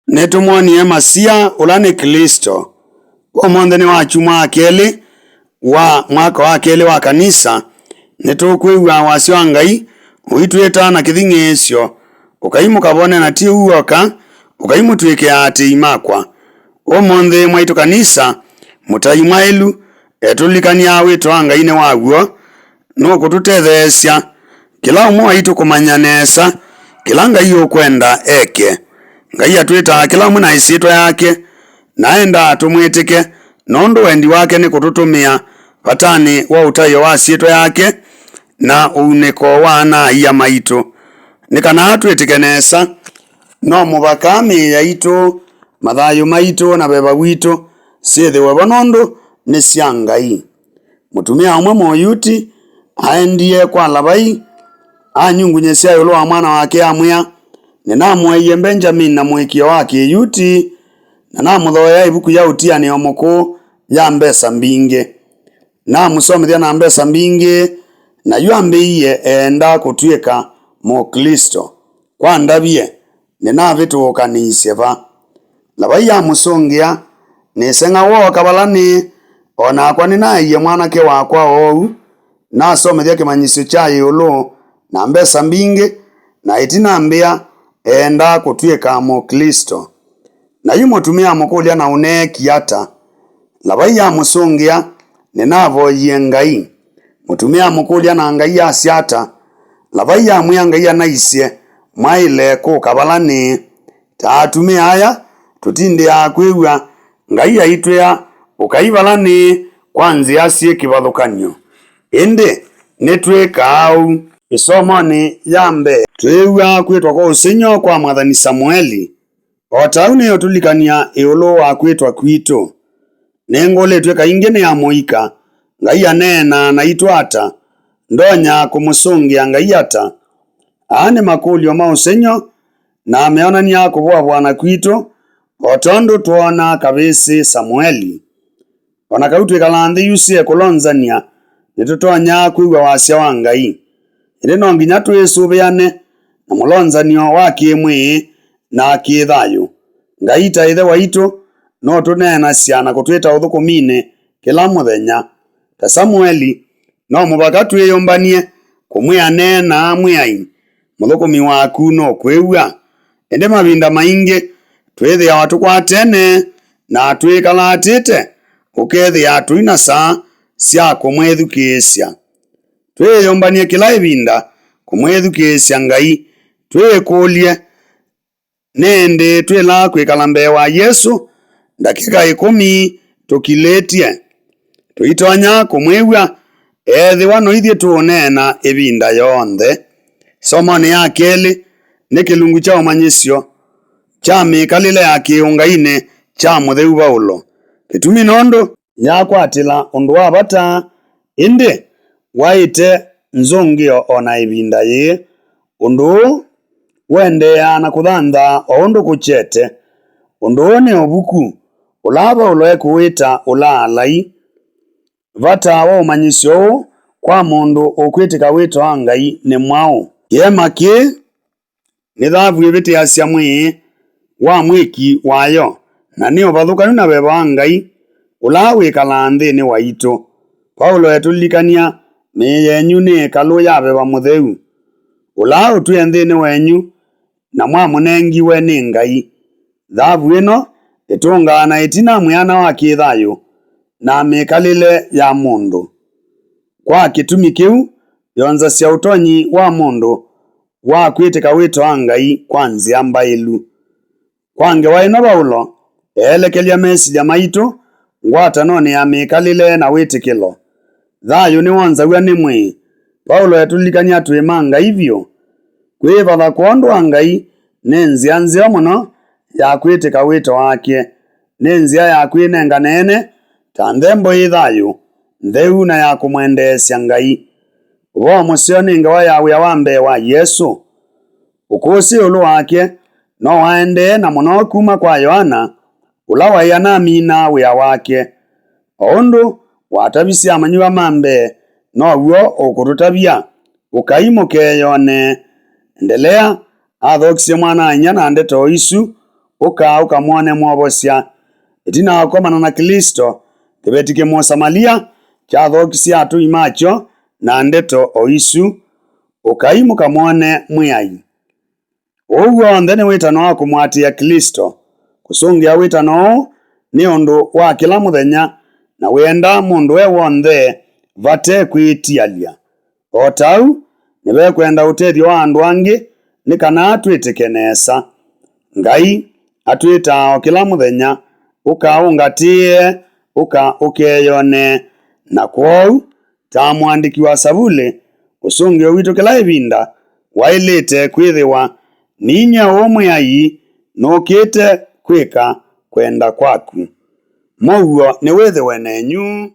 Netumwonie masia ulani Kristo. Omontheni wa chuma akeli wa mwaka wa akeli wa kanisa netukwiwa wasio wa Ngai uitwita na kithing'isyo ukaimuka bone na ti uoka ukaimutwike ati imakwa. Omonthi mwaitu kanisa mutai mwailu etulikania wito wa Ngai ne waguo no kututetheesya kila umwe waitu kumanya nesa kila Ngai ukwenda eke. Ngai atwita kila umwe na isitwa yake naenda tumwitike nondu wendi wake ni kututumia patani wa utayo wa sitwa yake na uneko wa na iya maitu nikana atwitike nesa no mubaka yaitu mathayo maitu na beba witu sithiwe bonondu ni cia Ngai. Mutumia umwe moyuti aendie kwa labai anyungunyesya yulu wa mwana wake amwia ninamwaiye Benjamin na mwikio wake yuti na namuthoya ibuku ya utiani omuku ya mbesa mbingi na musomithia na mbesa mbingi na yuambiie enda kutwika mukristo kwa ndabie ninavitukanisye va labai ya musungia nisenga woka balani onakwa ninaiye mwanake wakwa ou nasomithia kimanyisyo cha yulu na mbesa mbingi na itinambia enda kutwika mukristo na yu mutumia mukulia na uneki ata labai ya musungia ninavoyie Ngai mutumia mukulia na Ngai asiata labai ya mwia Ngai anaisye mwaile kukabalani tatumia aya tutinde akwiwa Ngai aitwea ukaibalani kwanzi asie kivathukanyo indi nitwika au isomoni yambe twiwa kwitwa kwa usinyo kwa Mwathani Samueli otau niyo tulikania iulu wa kwitwa kwitu ninguletwe kaingi ni ya muika Ngai anena na itwata ndonya kumusungia Ngai ata aani makulio ma usinyo na ameonania kubwa bwana kwitu otondu tuona kabisi Samueli ona kautwika lanthi yusie kulonzania nitutonya kwiwa wasya wa Ngai indi no nginya twisubiane na mulonzanio wa kimwi na kithayo. Ngai ta ithe waitu no tunenasya na kutwita uthukumine kila muthenya ta Samueli no mubaka twiyumbanie kumwiane na amwiai muthukumi waku no kwiwa indi mavinda maingi twithia watukwatene na twikalatite ukethia twina saa cia kumwithukisya twiyumbanie kila ivinda kumwithukisya Ngai twikulie nindi twila kwikala mbee wa Yesu dakika 10 tukiletie tuitonya kumwiwa ethiwa no ithie tuunena ivinda yonthe. Somoni ya keli ni kilungu cha umanyisyo cha mikalile ya kiungaine cha mutheu Paulo kitumi nondu yakwatila undu wa bata indi waite nzungio ona ivinda yi undu wendea na kuthantha o undu kuchete undu ni obuku ulava uloe kuwita ulalai vata wa umanyisyo kwa mundu ukwitika wito wa Ngai ni mwao kiema ki ni thavu ibiti asya mwi wa mwiki wayo na ni uvathukanu na beba wa Ngai ula wikala nthini waitu. Paulo etulikania miyenyu ni kalu ya beba mutheu ula utwie nthini wenyu na mwamunengiwe ni Ngai. Thavu ino itungana itina mwiana wa kithayo na mikalile ya mundu kwa kitumi kiu yonza cia utonyi wa mundu wa kwitika wito wa Ngai kwa nzia mbailu. Kwange waino Paulo elekelia mesija maitu ngwatanoni ya mikalile na witikilo thayo ni wonzawa ni mwi. Paulo etulikania twima Ngai vyu kwivatha kondu wa Ngai ni nzia nzio muno ya kwitika wito wake ni nzia ya kwinenganene ta nthembo ithayo ntheu na ya kumwendeesya Ngai uvo musio ni ngawa ya wia wa mbee wa Yesu ukusi ulu wake no waendee na muno kuma kwa Yohana ula waiana amina wia wake oundu watavisya amanyiwa mambe no guo ukututabia ukaimuke yone endelea athokisye mwana anya na ndeto isu ukamwone mwobosia itina akomana na Kristo kibetike Mosamaria kyathokisia atu imacho na ndeto oisu ukaimuka mwone mwiai. Uguo nthene witano wa kumwatia Kristo kusungia witano ni undu wa kila muthenya na wenda mundu we wonthe vate kwitialia. O tau niwe kwenda utethio wa andu angi ni kana atwitike nesa. Ngai atwita kila muthenya ukaungatie ukeyone na kwou ta mwandiki wa Sabuli usungio witu kila ivinda wailite kwithiwa ninya umwiai nukite kwika kwenda kwaku. Mouo ni withiwe nenyu.